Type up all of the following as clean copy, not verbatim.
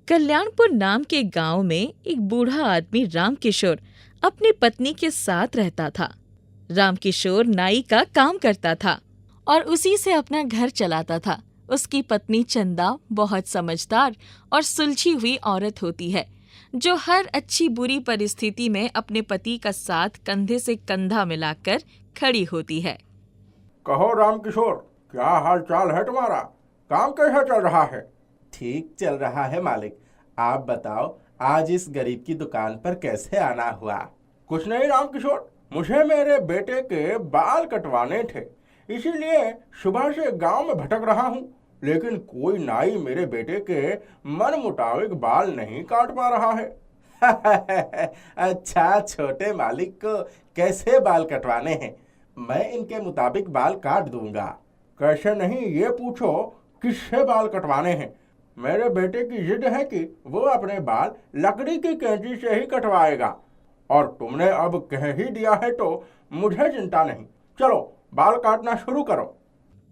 कल्याणपुर नाम के गांव में एक बूढ़ा आदमी रामकिशोर अपनी पत्नी के साथ रहता था। रामकिशोर नाई का काम करता था और उसी से अपना घर चलाता था। उसकी पत्नी चंदा बहुत समझदार और सुलझी हुई औरत होती है, जो हर अच्छी बुरी परिस्थिति में अपने पति का साथ कंधे से कंधा मिलाकर खड़ी होती है। कहो रामकिशोर, क्या हाल चाल है तुम्हारा? काम कैसा चल रहा है? ठीक चल रहा है मालिक। आप बताओ, आज इस गरीब की दुकान पर कैसे आना हुआ? कुछ नहीं रामकिशोर, मुझे मेरे बेटे के बाल कटवाने थे, इसीलिए सुबह से गांव में भटक रहा हूँ। लेकिन कोई नाई मेरे बेटे के मन मुताबिक बाल नहीं काट पा रहा है। अच्छा, छोटे मालिक को कैसे बाल कटवाने हैं? मैं इनके मुताबिक बाल काट दूंगा। कैसे नहीं, ये पूछो किससे बाल कटवाने हैं। मेरे बेटे की जिद है कि वो अपने बाल लकड़ी की कैंची से ही कटवाएगा, और तुमने अब कह ही दिया है तो मुझे चिंता नहीं। चलो बाल काटना शुरू करो।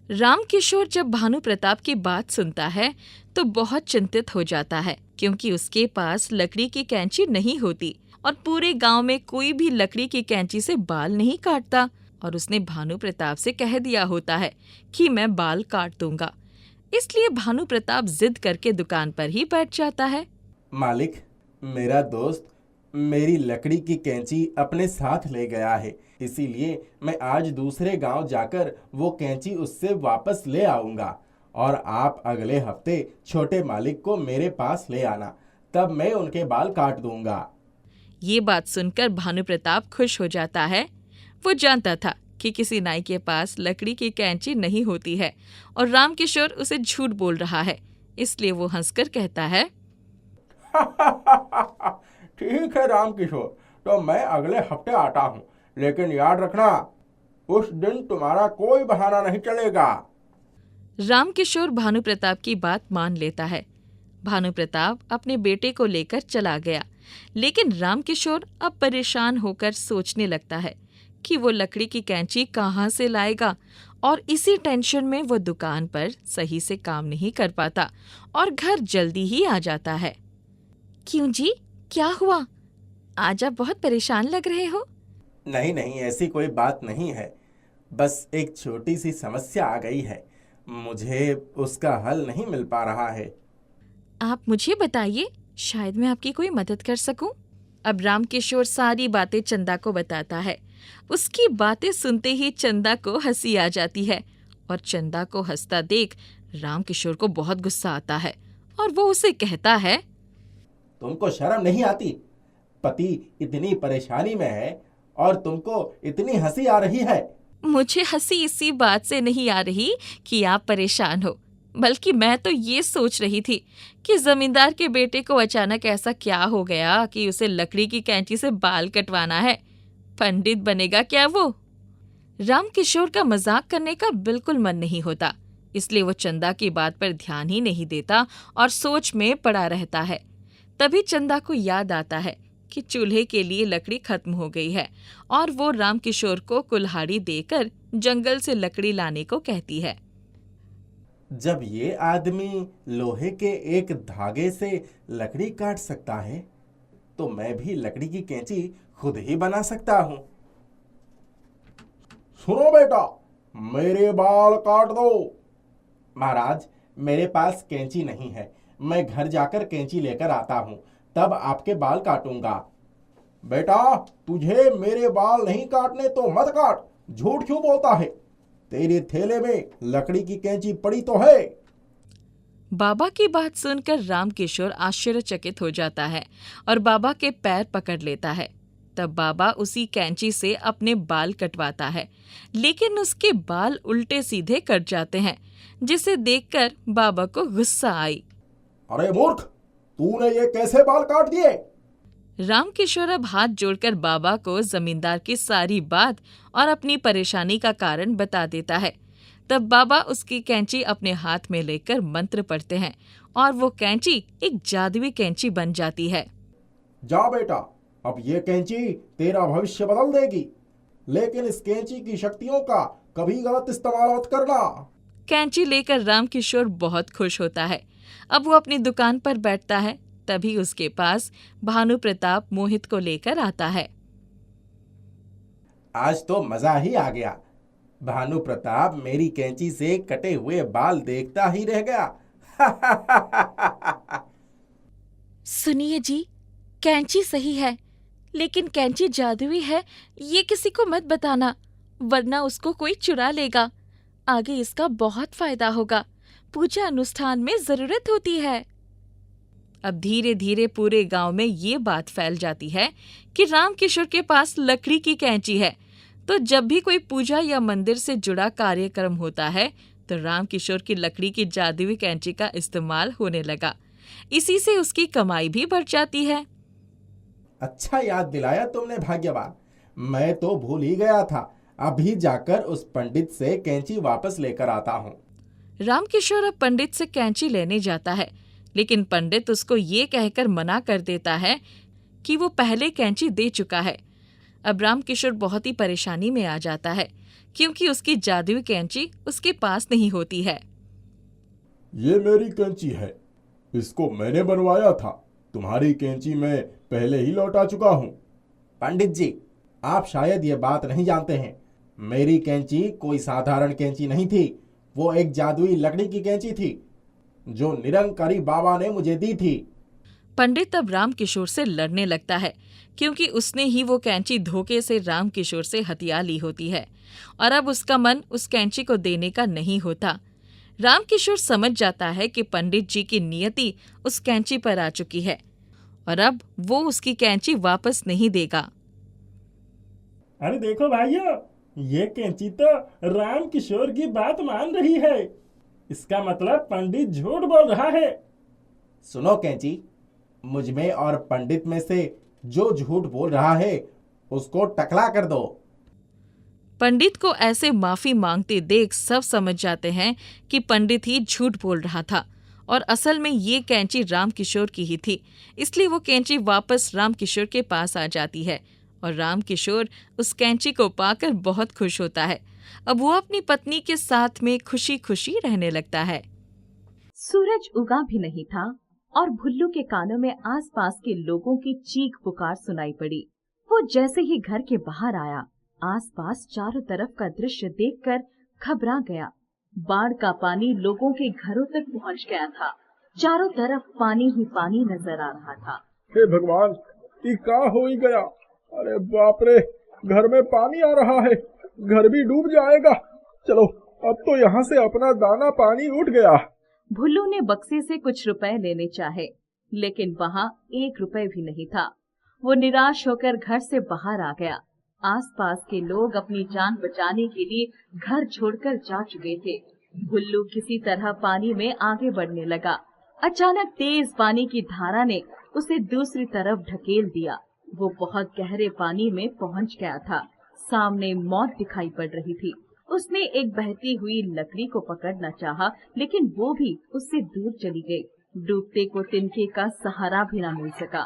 रामकिशोर जब भानु प्रताप की बात सुनता है तो बहुत चिंतित हो जाता है, क्योंकि उसके पास लकड़ी की कैंची नहीं होती और पूरे गांव में कोई भी लकड़ी की कैंची से बाल नहीं काटता। और उसने भानु प्रताप से कह दिया होता है कि मैं बाल काट दूंगा। इसलिए भानु प्रताप जिद करके दुकान पर ही बैठ जाता है। मालिक, मेरा दोस्त मेरी लकड़ी की कैंची अपने साथ ले गया है, इसीलिए मैं आज दूसरे गांव जाकर वो कैंची उससे वापस ले आऊंगा, और आप अगले हफ्ते छोटे मालिक को मेरे पास ले आना, तब मैं उनके बाल काट दूंगा। ये बात सुनकर भानु प्रताप खुश हो जाता है। वो जानता था कि किसी नाई के पास लकड़ी की कैंची नहीं होती है और रामकिशोर उसे झूठ बोल रहा है, इसलिए वो हंसकर कहता है, ठीक है रामकिशोर, तो मैं अगले हफ्ते आता हूँ, लेकिन याद रखना उस दिन तुम्हारा कोई बहाना नहीं चलेगा। रामकिशोर भानु प्रताप की बात मान लेता है। भानु प्रताप अपने बेटे को लेकर चला गया, लेकिन रामकिशोर अब परेशान होकर सोचने लगता है कि वो लकड़ी की कैंची कहाँ से लाएगा, और इसी टेंशन में वो दुकान पर सही से काम नहीं कर पाता और घर जल्दी ही आ जाता है। क्यों जी, क्या हुआ? आज आप बहुत परेशान लग रहे हो। नहीं नहीं, ऐसी कोई बात नहीं है, बस एक छोटी सी समस्या आ गई है, मुझे उसका हल नहीं मिल पा रहा है। आप मुझे बताइए, शायद मैं आपकी कोई मदद कर सकूं। अब रामकिशोर सारी बातें चंदा को बताता है। उसकी बातें सुनते ही चंदा को हंसी आ जाती है, और चंदा को हंसता देख रामकिशोर को बहुत गुस्सा आता है और वो उसे कहता है, तुमको शर्म नहीं आती? पति इतनी परेशानी में है और तुमको इतनी हंसी आ रही है। मुझे हंसी इसी बात से नहीं आ रही कि आप परेशान हो, बल्कि मैं तो ये सोच रही थी कि जमींदार के बेटे को अचानक ऐसा क्या हो गया कि उसे लकड़ी की कैंची से बाल कटवाना है। पंडित बनेगा क्या वो? रामकिशोर का मजाक करने का बिल्कुल मन नहीं होता, इसलिए वो चंदा की बात पर ध्यान ही नहीं देता और सोच में पड़ा रहता है। तभी चंदा को याद आता है कि चूल्हे के लिए लकड़ी खत्म हो गई है, और वो रामकिशोर को कुल्हाड़ी देकर जंगल से लकड़ी लाने को कहती है। जब ये आदमी लोहे के एक धागे से लकड़ी काट सकता है, तो मैं भी लकड़ी की कैंची खुद ही बना सकता हूँ। सुनो बेटा, मेरे बाल काट दो। महाराज, मेरे पास कैंची नहीं है, मैं घर जाकर कैंची लेकर आता हूँ, तब आपके बाल काटूंगा। बेटा, तुझे मेरे बाल नहीं काटने तो मत काट, झूठ क्यों बोलता है? तेरे थैले में लकड़ी की कैंची पड़ी तो है। बाबा की बात सुनकर रामकिशोर आश्चर्यचकित हो जाता है और बाबा के पैर पकड़ लेता है। तब बाबा उसी कैंची से अपने बाल कटवाता है, लेकिन उसके बाल उल्टे सीधे कट जाते हैं, जिसे देखकर बाबा को गुस्सा आई। अरे मूर्ख, तूने ये कैसे बाल काट दिए? रामकिशोर अब हाथ जोड़कर बाबा को जमींदार की सारी बात और अपनी परेशानी का कारण बता देता है। तब बाबा उसकी कैंची अपने हाथ में लेकर मंत्र पढ़ते हैं और वो कैंची एक जादुई कैंची बन जाती है। जा बेटा, अब ये कैंची तेरा भविष्य बदल देगी, लेकिन इस कैंची की शक्तियों का कभी गलत इस्तेमाल मत करना। कैंची लेकर रामकिशोर बहुत खुश होता है। अब वो अपनी दुकान पर बैठता है, तभी उसके पास भानु प्रताप मोहित को लेकर आता है। आज तो मजा ही आ गया। भानु प्रताप मेरी कैंची से कटे हुए बाल देखता ही रह गया। सुनिए जी, कैंची सही है, लेकिन कैंची जादुई है ये किसी को मत बताना, वरना उसको कोई चुरा लेगा। आगे इसका बहुत फायदा होगा, पूजा अनुष्ठान में जरूरत होती है। अब धीरे धीरे पूरे गांव में ये बात फैल जाती है कि रामकिशोर के पास लकड़ी की कैंची है। तो जब भी कोई पूजा या मंदिर से जुड़ा कार्यक्रम होता है तो रामकिशोर की लकड़ी की जादुई कैंची का इस्तेमाल होने लगा। इसी से उसकी कमाई भी बढ़ जाती है। अच्छा याद दिलाया तुमने भाग्यवान, मैं तो भूल ही गया था। अभी जाकर उस पंडित से कैंची वापस लेकर आता हूँ। रामकिशोर अब पंडित से कैंची लेने जाता है, लेकिन पंडित उसको ये कहकर मना कर देता है कि वो पहले कैंची दे चुका है। अब रामकिशोर बहुत ही परेशानी में आ जाता है, क्योंकि उसकी जादुई कैंची उसके पास नहीं होती है। ये मेरी कैंची है, इसको मैंने बनवाया था। तुम्हारी कैंची मैं पहले ही लौटा चुका हूँ। पंडित जी, आप शायद ये बात नहीं जानते हैं। मेरी कैंची कोई साधारण कैंची नहीं थी, वो एक जादुई लकड़ी की कैंची थी जो निरंकारी बाबा ने मुझे दी थी। पंडित अब रामकिशोर से लड़ने लगता है, क्योंकि उसने ही वो कैंची धोखे से रामकिशोर से हथिया ली होती है और अब उसका मन उस कैंची को देने का नहीं होता। रामकिशोर समझ जाता है कि पंडित जी की नियति उस कैंची पर आ चुकी है और अब वो उसकी कैंची वापस नहीं देगा। अरे देखो भाइयों, ये कैंची तो रामकिशोर की बात मान रही है। इसका मतलब पंडित झूठ बोल रहा है। सुनो कैंची, मुझ में और पंडित में से जो झूठ बोल रहा है उसको टकला कर दो। पंडित को ऐसे माफी मांगते देख सब समझ जाते हैं कि पंडित ही झूठ बोल रहा था और असल में ये कैंची रामकिशोर की ही थी। इसलिए वो कैंची वापस रामकिशोर के पास आ जाती है और रामकिशोर उस कैंची को पाकर बहुत खुश होता है। अब वो अपनी पत्नी के साथ में खुशी खुशी रहने लगता है। सूरज उगा भी नहीं था और भुल्लू के कानों में आसपास के लोगों की चीख पुकार सुनाई पड़ी। वो जैसे ही घर के बाहर आया, आसपास चारों तरफ का दृश्य देखकर घबरा गया। बाढ़ का पानी लोगों के घरों तक पहुंच गया था। चारों तरफ पानी ही पानी नजर आ रहा था। हे भगवान, ये क्या हो ही गया? अरे बाप रे, घर में पानी आ रहा है, घर भी डूब जाएगा। चलो, अब तो यहाँ से अपना दाना पानी उठ गया। भुल्लू ने बक्से से कुछ रुपए लेने चाहे, लेकिन वहाँ 1 रुपए भी नहीं था। वो निराश होकर घर से बाहर आ गया। आसपास के लोग अपनी जान बचाने के लिए घर छोड़कर जा चुके थे। भुल्लू किसी तरह पानी में आगे बढ़ने लगा। अचानक तेज पानी की धारा ने उसे दूसरी तरफ ढकेल दिया। वो बहुत गहरे पानी में पहुंच गया था। सामने मौत दिखाई पड़ रही थी। उसने एक बहती हुई लकड़ी को पकड़ना चाहा, लेकिन वो भी उससे दूर चली गई। डूबते को तिनके का सहारा भी न मिल सका।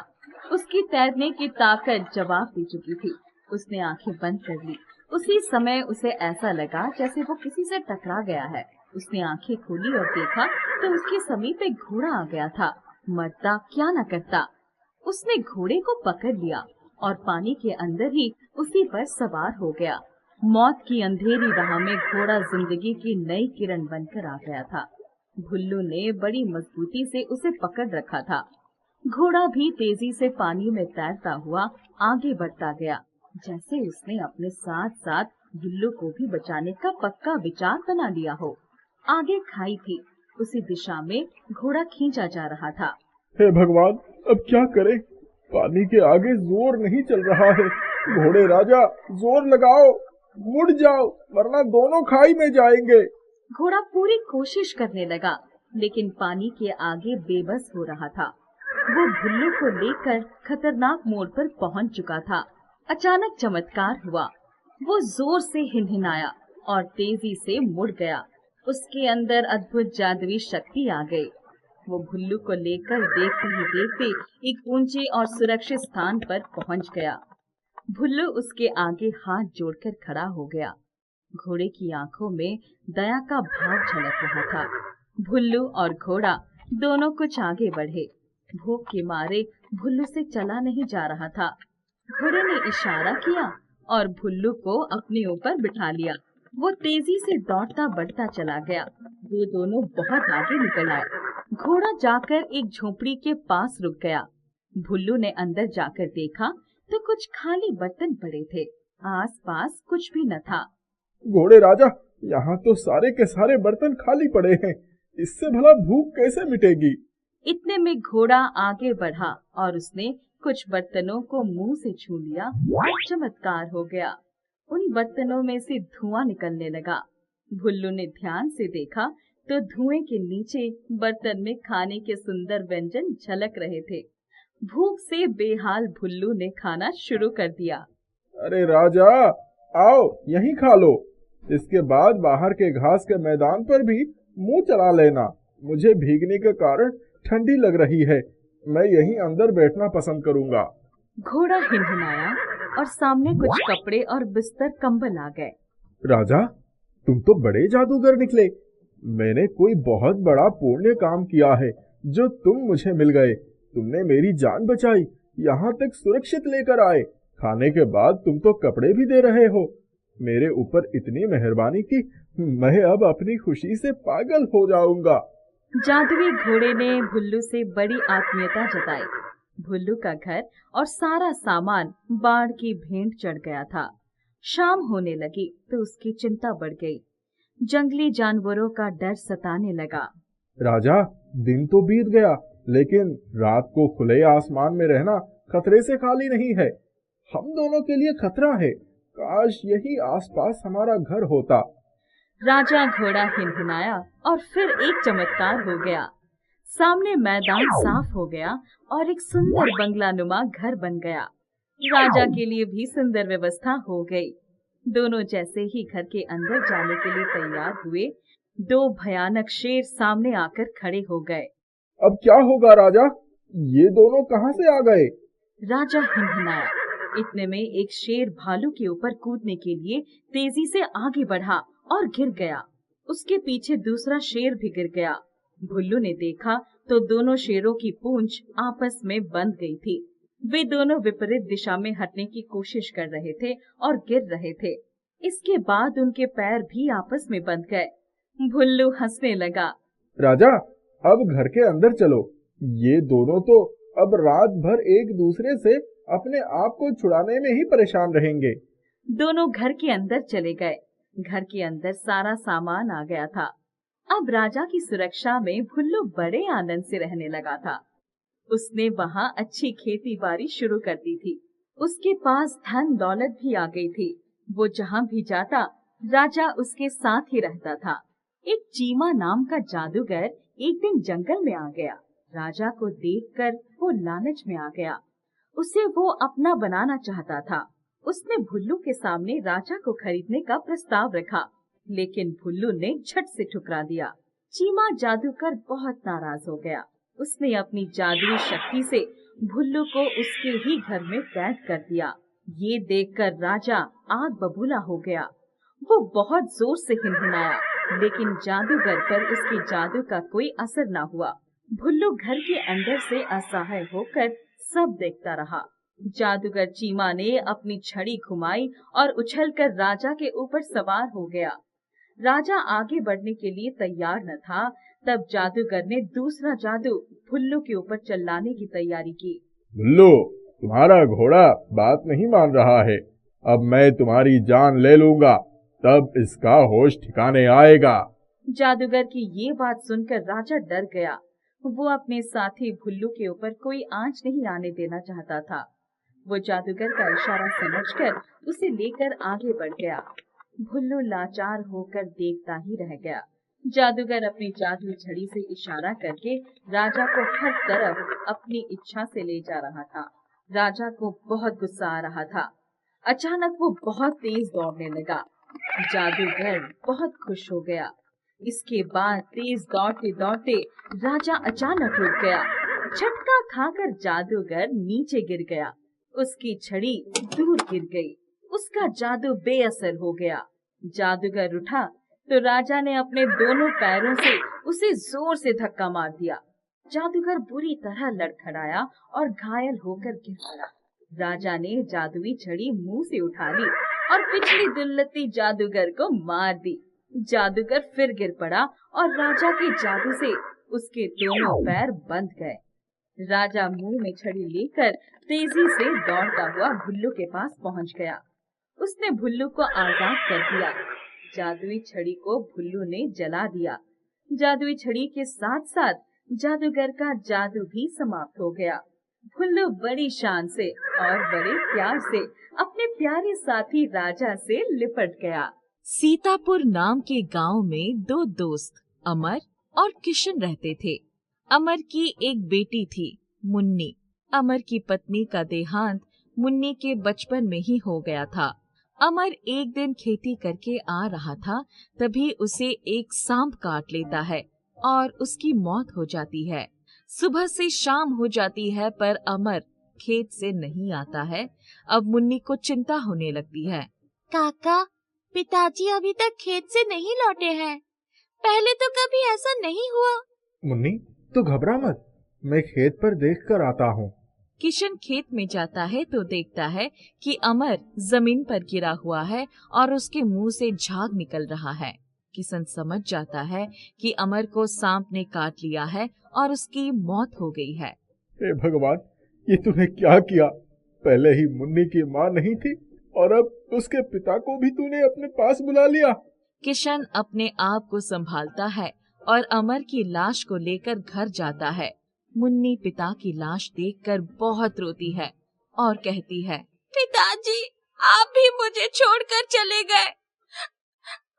उसकी तैरने की ताकत जवाब दे चुकी थी। उसने आंखें बंद कर ली। उसी समय उसे ऐसा लगा जैसे वो किसी से टकरा गया है। उसने आंखें खोली और देखा तो उसके समीप एक घोड़ा आ गया था। मरता क्या न करता। उसने घोड़े को पकड़ लिया और पानी के अंदर ही उसी पर सवार हो गया। मौत की अंधेरी राह में घोड़ा जिंदगी की नई किरण बनकर आ गया था। भुल्लू ने बड़ी मजबूती से उसे पकड़ रखा था। घोड़ा भी तेजी से पानी में तैरता हुआ आगे बढ़ता गया, जैसे उसने अपने साथ साथ भुल्लू को भी बचाने का पक्का विचार बना लिया हो। आगे खाई थी, उसी दिशा में घोड़ा खींचा जा रहा था। हे भगवान, अब क्या करें? पानी के आगे जोर नहीं चल रहा है। घोड़े राजा, जोर लगाओ, मुड़ जाओ, वरना दोनों खाई में जाएंगे। घोड़ा पूरी कोशिश करने लगा, लेकिन पानी के आगे बेबस हो रहा था। वो भुल्लू को लेकर खतरनाक मोड़ पर पहुंच चुका था। अचानक चमत्कार हुआ। वो जोर से हिनहिनाया और तेजी से मुड़ गया। उसके अंदर अद्भुत जादुई शक्ति आ गई। वो भुल्लू को लेकर देखते ही देखते एक ऊंचे और सुरक्षित स्थान पर पहुंच गया। भुल्लू उसके आगे हाथ जोड़कर खड़ा हो गया। घोड़े की आंखों में दया का भाव झलक रहा था। भुल्लू और घोड़ा दोनों कुछ आगे बढ़े, भूख के मारे भुल्लू से चला नहीं जा रहा था। घोड़े ने इशारा किया और भुल्लू को अपने ऊपर बिठा लिया। वो तेजी से दौड़ता बढ़ता चला गया। वो दोनों बहुत आगे निकल आए। घोड़ा जाकर एक झोपड़ी के पास रुक गया। भुल्लू ने अंदर जाकर देखा तो कुछ खाली बर्तन पड़े थे। आसपास कुछ भी न था। घोड़े राजा, यहाँ तो सारे के सारे बर्तन खाली पड़े हैं। इससे भला भूख कैसे मिटेगी? इतने में घोड़ा आगे बढ़ा और उसने कुछ बर्तनों को मुंह से छू लिया। चमत्कार हो गया। उन बर्तनों में से धुआं निकलने लगा। भुल्लू ने ध्यान से देखा तो धुएं के नीचे बर्तन में खाने के सुंदर व्यंजन झलक रहे थे। भूख से बेहाल भुल्लू ने खाना शुरू कर दिया। अरे राजा, आओ यहीं खा लो। इसके बाद बाहर के घास के मैदान पर भी मुंह चला लेना। मुझे भीगने के कारण ठंडी लग रही है। मैं यहीं अंदर बैठना पसंद करूंगा। घोड़ा हिनहिनाया और सामने कुछ कपड़े और बिस्तर कंबल आ गए। राजा, तुम तो बड़े जादूगर निकले। मैंने कोई बहुत बड़ा पुण्य काम किया है जो तुम मुझे मिल गए। तुमने मेरी जान बचाई, यहाँ तक सुरक्षित लेकर आए। खाने के बाद तुम तो कपड़े भी दे रहे हो। मेरे ऊपर इतनी मेहरबानी की मैं अब अपनी खुशी से पागल हो जाऊंगा। जादुई घोड़े ने भुल्लू से बड़ी आत्मीयता जताई। भुल्लू का घर और सारा सामान बाढ़ की भेंट चढ़ गया था। शाम होने लगी तो उसकी चिंता बढ़ गई। जंगली जानवरों का डर सताने लगा। राजा, दिन तो बीत गया, लेकिन रात को खुले आसमान में रहना खतरे से खाली नहीं है। हम दोनों के लिए खतरा है। काश यही आसपास हमारा घर होता। राजा घोड़ा हिनहिनाया और फिर एक चमत्कार हो गया। सामने मैदान साफ हो गया और एक सुंदर बंगलानुमा घर बन गया। राजा के लिए भी सुंदर व्यवस्था हो गई। दोनों जैसे ही घर के अंदर जाने के लिए तैयार हुए, दो भयानक शेर सामने आकर खड़े हो गए। अब क्या होगा राजा? ये दोनों कहाँ से आ गए? राजा हिनहिनाया। इतने में एक शेर भालू के ऊपर कूदने के लिए तेजी से आगे बढ़ा और गिर गया। उसके पीछे दूसरा शेर भी गिर गया। भुल्लू ने देखा तो दोनों शेरों की पूंछ आपस में बंध गई थी। वे दोनों विपरीत दिशा में हटने की कोशिश कर रहे थे और गिर रहे थे। इसके बाद उनके पैर भी आपस में बंध गए। भुल्लू हंसने लगा। राजा, अब घर के अंदर चलो। ये दोनों तो अब रात भर एक दूसरे से अपने आप को छुड़ाने में ही परेशान रहेंगे। दोनों घर के अंदर चले गए। घर के अंदर सारा सामान आ गया था। अब राजा की सुरक्षा में भुल्लू बड़े आनंद से रहने लगा था। उसने वहाँ अच्छी खेती बाड़ी शुरू कर दी थी। उसके पास धन दौलत भी आ गई थी। वो जहाँ भी जाता राजा उसके साथ ही रहता था। एक चीमा नाम का जादूगर एक दिन जंगल में आ गया। राजा को देखकर वो लालच में आ गया। उसे वो अपना बनाना चाहता था। उसने भुल्लू के सामने राजा को खरीदने का प्रस्ताव रखा, लेकिन भुल्लू ने झट से ठुकरा दिया। चीमा जादूगर बहुत नाराज हो गया। उसने अपनी जादुई शक्ति से भुल्लू को उसके ही घर में कैद कर दिया। ये देखकर राजा आग बबूला हो गया। वो बहुत जोर से हिनहिनाया, लेकिन जादूगर पर उसके जादू का कोई असर न हुआ। भुल्लू घर के अंदर से असहाय होकर सब देखता रहा। जादूगर चीमा ने अपनी छड़ी घुमाई और उछलकर राजा के ऊपर सवार हो गया। राजा आगे बढ़ने के लिए तैयार न था, तब जादूगर ने दूसरा जादू भुल्लू के ऊपर चलाने की तैयारी की। भुल्लू, तुम्हारा घोड़ा बात नहीं मान रहा है। अब मैं तुम्हारी जान ले लूंगा, तब इसका होश ठिकाने आएगा। जादूगर की ये बात सुनकर राजा डर गया। वो अपने साथी भुल्लू के ऊपर कोई आंच नहीं आने देना चाहता था। वो जादूगर का इशारा समझकर उसे लेकर आगे बढ़ गया। भुल्लू लाचार होकर देखता ही रह गया। जादूगर अपनी जादुई छड़ी से इशारा करके राजा को हर तरफ अपनी इच्छा से ले जा रहा था। राजा को बहुत गुस्सा आ रहा था। अचानक वो बहुत तेज दौड़ने लगा। जादूगर बहुत खुश हो गया। इसके बाद तेज दौड़ते दौड़ते राजा अचानक रुक गया। झटका खाकर जादूगर नीचे गिर गया। उसकी छड़ी दूर गिर गई। उसका जादू बेअसर हो गया। जादूगर उठा तो राजा ने अपने दोनों पैरों से उसे जोर से धक्का मार दिया। जादूगर बुरी तरह लड़खड़ाया और घायल होकर गिर पड़ा। राजा ने जादुई छड़ी मुंह से उठा ली और पिछली दुल्लती जादूगर को मार दी। जादूगर फिर गिर पड़ा और राजा के जादू से उसके दोनों पैर बंध गए। राजा मुंह में छड़ी लेकर तेजी से दौड़ता हुआ भुल्लू के पास पहुंच गया। उसने भुल्लू को आजाद कर दिया। जादुई छड़ी को भुल्लू ने जला दिया। जादुई छड़ी के साथ साथ जादूगर का जादू भी समाप्त हो गया। भुल्लू बड़ी शान से और बड़े प्यार से अपने प्यारे साथी राजा से लिपट गया। सीतापुर नाम के गांव में दो दोस्त अमर और किशन रहते थे। अमर की एक बेटी थी मुन्नी। अमर की पत्नी का देहांत मुन्नी के बचपन में ही हो गया था। अमर एक दिन खेती करके आ रहा था, तभी उसे एक सांप काट लेता है और उसकी मौत हो जाती है। सुबह से शाम हो जाती है पर अमर खेत से नहीं आता है। अब मुन्नी को चिंता होने लगती है। काका, पिताजी अभी तक खेत से नहीं लौटे हैं। पहले तो कभी ऐसा नहीं हुआ। मुन्नी, तू घबरा मत, मैं खेत पर देख कर आता हूँ। किशन खेत में जाता है तो देखता है कि अमर जमीन पर गिरा हुआ है और उसके मुंह से झाग निकल रहा है। किशन समझ जाता है कि अमर को सांप ने काट लिया है और उसकी मौत हो गई है। हे भगवान, ये तूने क्या किया? पहले ही मुन्नी की माँ नहीं थी और अब उसके पिता को भी तूने अपने पास बुला लिया। किशन अपने आप को संभालता है और अमर की लाश को लेकर घर जाता है। मुन्नी पिता की लाश देखकर बहुत रोती है और कहती है, पिताजी, आप भी मुझे छोड़कर चले गए।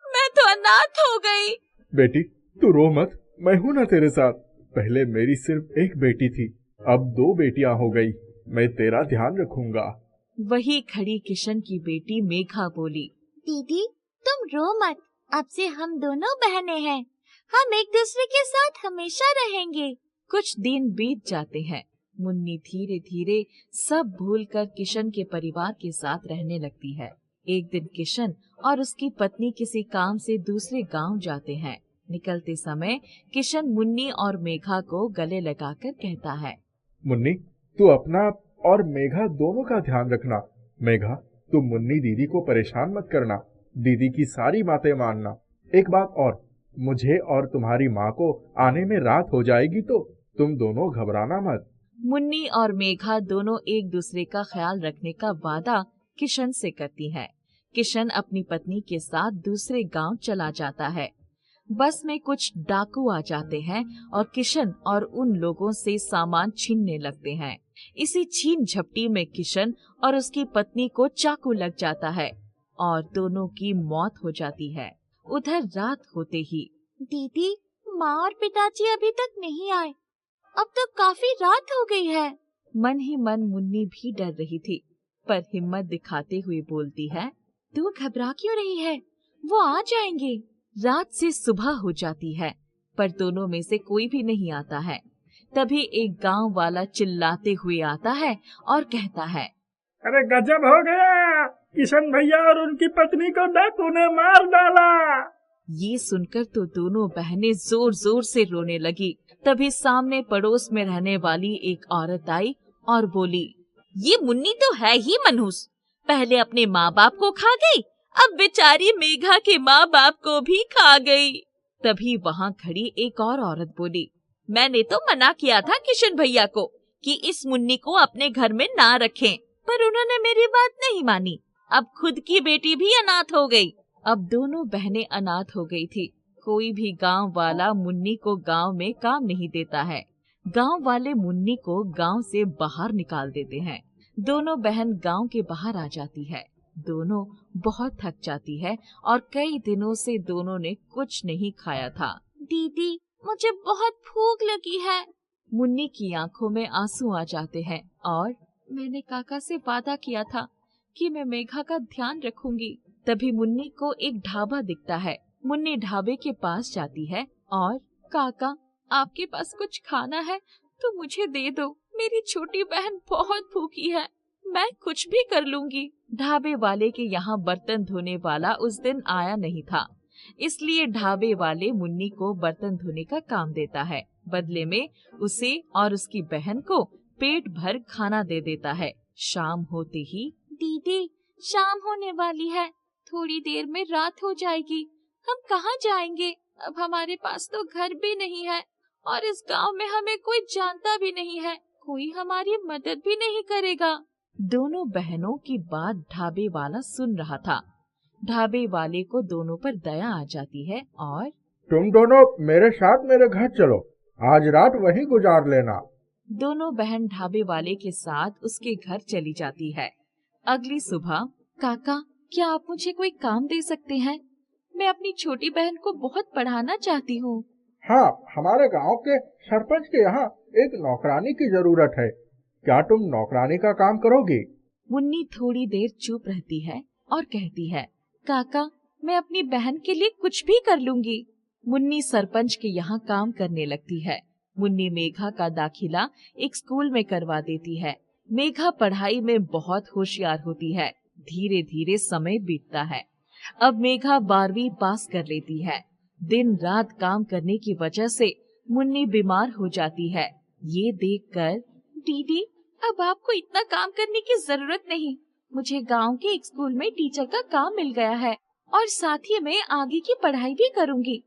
मैं तो अनाथ हो गई। बेटी, तू रो मत, मैं हूँ ना तेरे साथ। पहले मेरी सिर्फ एक बेटी थी, अब 2 बेटियां हो गई। मैं तेरा ध्यान रखूंगा। वही खड़ी किशन की बेटी मेघा बोली, दीदी, तुम रो मत, अब से हम दोनों बहनें हैं। हम एक दूसरे के साथ हमेशा रहेंगे। कुछ दिन बीत जाते हैं। मुन्नी धीरे धीरे सब भूलकर किशन के परिवार के साथ रहने लगती है। एक दिन किशन और उसकी पत्नी किसी काम से दूसरे गांव जाते हैं। निकलते समय किशन मुन्नी और मेघा को गले लगाकर कहता है, मुन्नी, तू अपना और मेघा दोनों का ध्यान रखना। मेघा, तू मुन्नी दीदी को परेशान मत करना, दीदी की सारी बातें मानना। एक बात और, मुझे और तुम्हारी माँ को आने में रात हो जाएगी तो तुम दोनों घबराना मत। मुन्नी और मेघा दोनों एक दूसरे का ख्याल रखने का वादा किशन से करती है। किशन अपनी पत्नी के साथ दूसरे गांव चला जाता है। बस में कुछ डाकू आ जाते हैं और किशन और उन लोगों से सामान छीनने लगते हैं। इसी छीन झपटी में किशन और उसकी पत्नी को चाकू लग जाता है और दोनों की मौत हो जाती है। उधर रात होते ही, दीदी, माँ और पिताजी अभी तक नहीं आए। अब तो काफी रात हो गई है। मन ही मन मुन्नी भी डर रही थी, पर हिम्मत दिखाते हुए बोलती है, तू घबरा क्यों रही है? वो आ जाएंगे। रात से सुबह हो जाती है, पर दोनों में से कोई भी नहीं आता है। तभी एक गांव वाला चिल्लाते हुए आता है और कहता है, अरे गजब हो गया, किशन भैया और उनकी पत्नी को डाकू ने मार डाला। ये सुनकर तो दोनों बहनें जोर जोर से रोने लगी। तभी सामने पड़ोस में रहने वाली एक औरत आई और बोली, ये मुन्नी तो है ही मनहूस, पहले अपने माँ बाप को खा गई, अब बेचारी मेघा के माँ बाप को भी खा गई। तभी वहाँ खड़ी एक और औरत बोली, मैंने तो मना किया था किशन भैया को कि इस मुन्नी को अपने घर में ना रखें, पर उन्होंने मेरी बात नहीं मानी। अब खुद की बेटी भी अनाथ हो गई। अब दोनों बहनें अनाथ हो गई थी। कोई भी गांव वाला मुन्नी को गांव में काम नहीं देता है। गांव वाले मुन्नी को गांव से बाहर निकाल देते हैं। दोनों बहन गांव के बाहर आ जाती है। दोनों बहुत थक जाती है और कई दिनों से दोनों ने कुछ नहीं खाया था। दीदी, मुझे बहुत भूख लगी है। मुन्नी की आंखों में आंसू आ जाते हैं और मैंने काका से वादा किया था कि मैं मेघा का ध्यान रखूंगी। तभी मुन्नी को एक ढाबा दिखता है। मुन्नी ढाबे के पास जाती है और, काका, आपके पास कुछ खाना है तो मुझे दे दो, मेरी छोटी बहन बहुत भूखी है, मैं कुछ भी कर लूंगी। ढाबे वाले के यहाँ बर्तन धोने वाला उस दिन आया नहीं था, इसलिए ढाबे वाले मुन्नी को बर्तन धोने का काम देता है। बदले में उसे और उसकी बहन को पेट भर खाना दे देता है। शाम होते ही दीदी, शाम होने वाली है, थोड़ी देर में रात हो जाएगी, हम कहाँ जाएंगे? अब हमारे पास तो घर भी नहीं है और इस गांव में हमें कोई जानता भी नहीं है, कोई हमारी मदद भी नहीं करेगा। दोनों बहनों की बात ढाबे वाला सुन रहा था। ढाबे वाले को दोनों पर दया आ जाती है और तुम दोनों मेरे साथ मेरे घर चलो, आज रात वहीं गुजार लेना। दोनों बहन ढाबे वाले के साथ उसके घर चली जाती है। अगली सुबह, काका, क्या आप मुझे कोई काम दे सकते हैं? मैं अपनी छोटी बहन को बहुत पढ़ाना चाहती हूँ। हाँ, हमारे गांव के सरपंच के यहाँ एक नौकरानी की जरूरत है, क्या तुम नौकरानी का काम करोगी? मुन्नी थोड़ी देर चुप रहती है और कहती है, काका, मैं अपनी बहन के लिए कुछ भी कर लूंगी। मुन्नी सरपंच के यहाँ काम करने लगती है। मुन्नी मेघा का दाखिला एक स्कूल में करवा देती है। मेघा पढ़ाई में बहुत होशियार होती है। धीरे धीरे समय बीतता है। अब मेघा 12वीं पास कर लेती है। दिन रात काम करने की वजह से मुन्नी बीमार हो जाती है। ये देखकर, दीदी, अब आपको इतना काम करने की जरूरत नहीं, मुझे गांव के एक स्कूल में टीचर का काम मिल गया है और साथ ही मैं आगे की पढ़ाई भी करूंगी।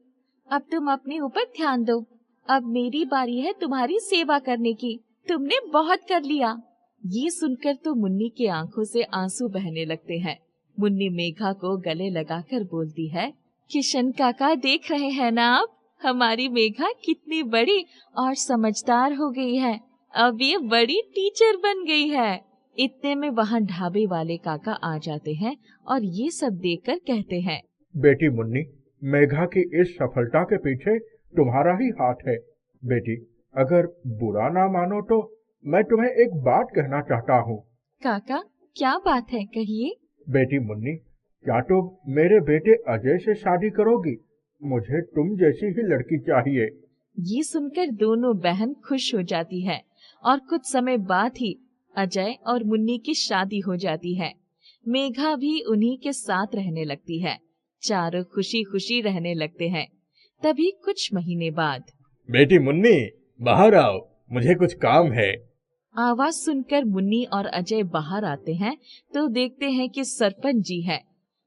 अब तुम अपने ऊपर ध्यान दो, अब मेरी बारी है तुम्हारी सेवा करने की, तुमने बहुत कर लिया। ये सुनकर तो मुन्नी की आंखों से आंसू बहने लगते हैं। मुन्नी मेघा को गले लगाकर बोलती है, किशन काका, देख रहे हैं ना आप, हमारी मेघा कितनी बड़ी और समझदार हो गई है, अब ये बड़ी टीचर बन गई है। इतने में वहाँ ढाबे वाले काका आ जाते हैं और ये सब देखकर कहते हैं, बेटी मुन्नी, मेघा की इस सफलता के पीछे तुम्हारा ही हाथ है। बेटी, अगर बुरा ना मानो तो मैं तुम्हें एक बात कहना चाहता हूँ। काका, क्या बात है, कहिए। बेटी मुन्नी, क्या तुम मेरे बेटे अजय से शादी करोगी? मुझे तुम जैसी ही लड़की चाहिए। ये सुनकर दोनों बहन खुश हो जाती है और कुछ समय बाद ही अजय और मुन्नी की शादी हो जाती है। मेघा भी उन्हीं के साथ रहने लगती है। चारों खुशी खुशी रहने लगते हैं। तभी कुछ महीने बाद, बेटी मुन्नी, बाहर आओ, मुझे कुछ काम है। आवाज सुनकर मुन्नी और अजय बाहर आते हैं तो देखते हैं कि सरपंच जी है।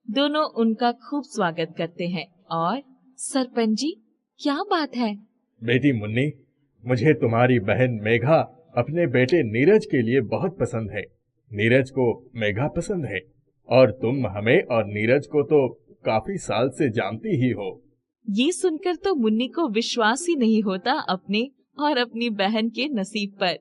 दोनों उनका खूब स्वागत करते हैं और, सरपंच जी, क्या बात है? बेटी मुन्नी, मुझे तुम्हारी बहन मेघा अपने बेटे नीरज के लिए बहुत पसंद है। नीरज को मेघा पसंद है और तुम हमें और नीरज को तो काफी साल से जानती ही हो। ये सुनकर तो मुन्नी को विश्वास ही नहीं होता अपने और अपनी बहन के नसीब पर।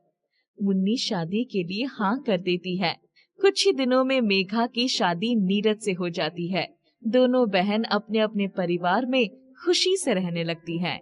मुन्नी शादी के लिए हाँ कर देती है। कुछ ही दिनों में मेघा की शादी नीरज से हो जाती है। दोनों बहन अपने अपने परिवार में खुशी से रहने लगती हैं।